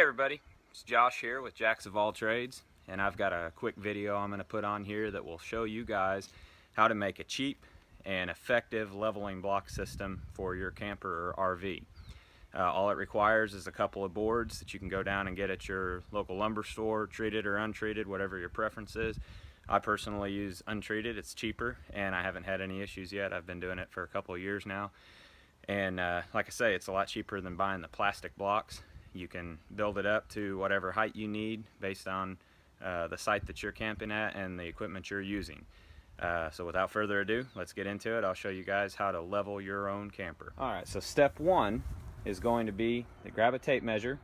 Hey everybody, it's Josh here with Jacks of All Trades, and I've got a quick video I'm going to put on here that will show you guys how to make a cheap and effective leveling block system for your camper or RV. All it requires is a couple of boards that you can go down and get at your local lumber store, treated or untreated, whatever your preference is. I personally use untreated, it's cheaper, and I haven't had any issues yet. I've been doing it for a couple of years now. And like I say, it's a lot cheaper than buying the plastic blocks. You can build it up to whatever height you need based on the site that you're camping at and the equipment you're using. So without further ado, let's get into it. I'll show you guys how to level your own camper. Alright, so step one is going to be to grab a tape measure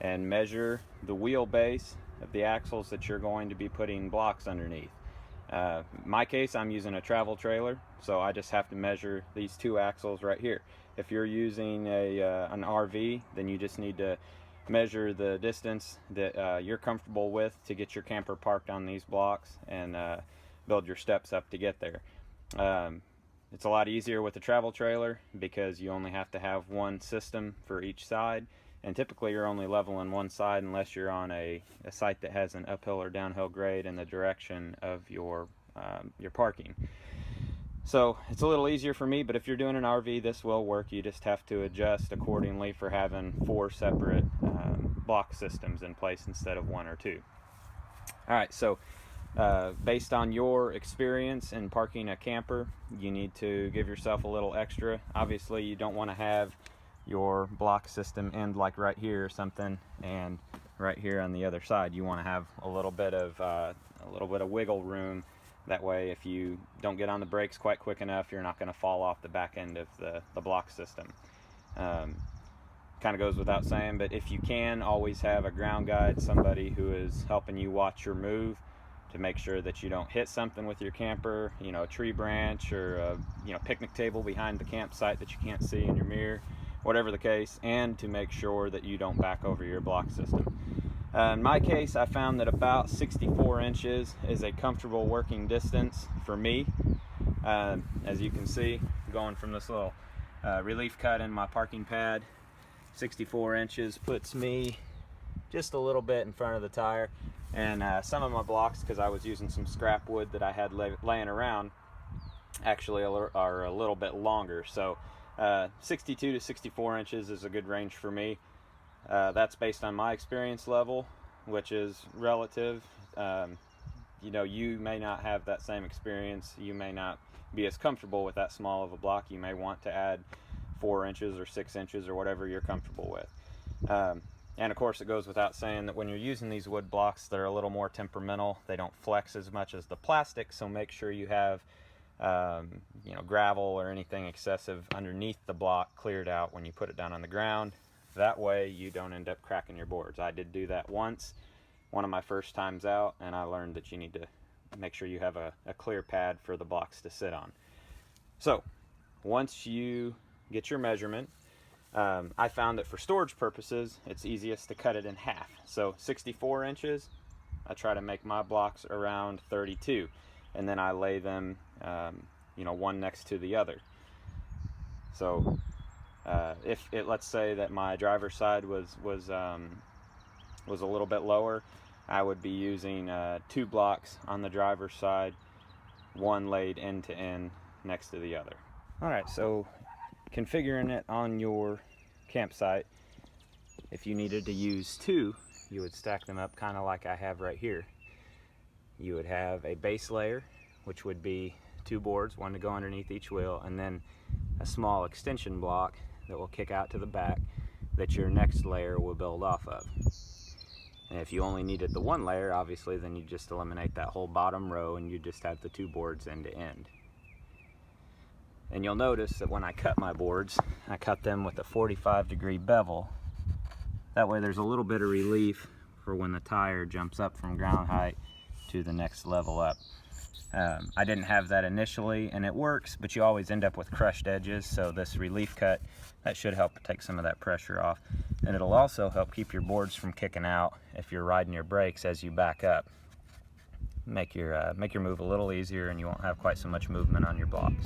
and measure the wheelbase of the axles that you're going to be putting blocks underneath. In my case, I'm using a travel trailer, so I just have to measure these two axles right here. If you're using an RV, then you just need to measure the distance that you're comfortable with to get your camper parked on these blocks and build your steps up to get there. It's a lot easier with the travel trailer because you only have to have one system for each side, and typically you're only leveling one side unless you're on a site that has an uphill or downhill grade in the direction of your parking. So it's a little easier for me, but if you're doing an RV, this will work. You just have to adjust accordingly for having 4 separate block systems in place instead of 1 or 2. Alright, so based on your experience in parking a camper, you need to give yourself a little extra. Obviously, you don't want to have your block system end like right here or something, and right here on the other side. You want to have a little bit of wiggle room. That way, if you don't get on the brakes quite quick enough, you're not going to fall off the back end of the block system. Kind of goes without saying, but if you can, always have a ground guide, somebody who is helping you watch your move to make sure that you don't hit something with your camper, you know, a tree branch or a picnic table behind the campsite that you can't see in your mirror, whatever the case, and to make sure that you don't back over your block system. In my case, I found that about 64 inches is a comfortable working distance for me. As you can see, going from this little relief cut in my parking pad, 64 inches puts me just a little bit in front of the tire. And some of my blocks, because I was using some scrap wood that I had laying around, actually are a little bit longer. So 62 to 64 inches is a good range for me. That's based on my experience level, which is relative. You may not have that same experience. You may not be as comfortable with that small of a block. You may want to add 4 inches or 6 inches or whatever you're comfortable with. And of course, it goes without saying that when you're using these wood blocks, they're a little more temperamental. They don't flex as much as the plastic, so make sure you have gravel or anything excessive underneath the block cleared out when you put it down on the ground. That way you don't end up cracking your boards. I did do that once, one of my first times out, and I learned that you need to make sure you have a clear pad for the blocks to sit on. So once you get your measurement, I found that for storage purposes, it's easiest to cut it in half. So 64 inches, I try to make my blocks around 32, and then I lay them one next to the other. So let's say that my driver's side was a little bit lower, I would be using 2 blocks on the driver's side, one laid end to end next to the other. Alright, so configuring it on your campsite, if you needed to use 2, you would stack them up kind of like I have right here. You would have a base layer, which would be 2 boards, one to go underneath each wheel, and then a small extension block that will kick out to the back that your next layer will build off of. And if you only needed the 1 layer, obviously, then you just eliminate that whole bottom row and you just have the 2 boards end to end. And you'll notice that when I cut my boards, I cut them with a 45-degree bevel. That way there's a little bit of relief for when the tire jumps up from ground height to the next level up. I didn't have that initially, and it works, but you always end up with crushed edges, so this relief cut, that should help take some of that pressure off. And it'll also help keep your boards from kicking out if you're riding your brakes as you back up. Make your move a little easier, and you won't have quite so much movement on your blocks.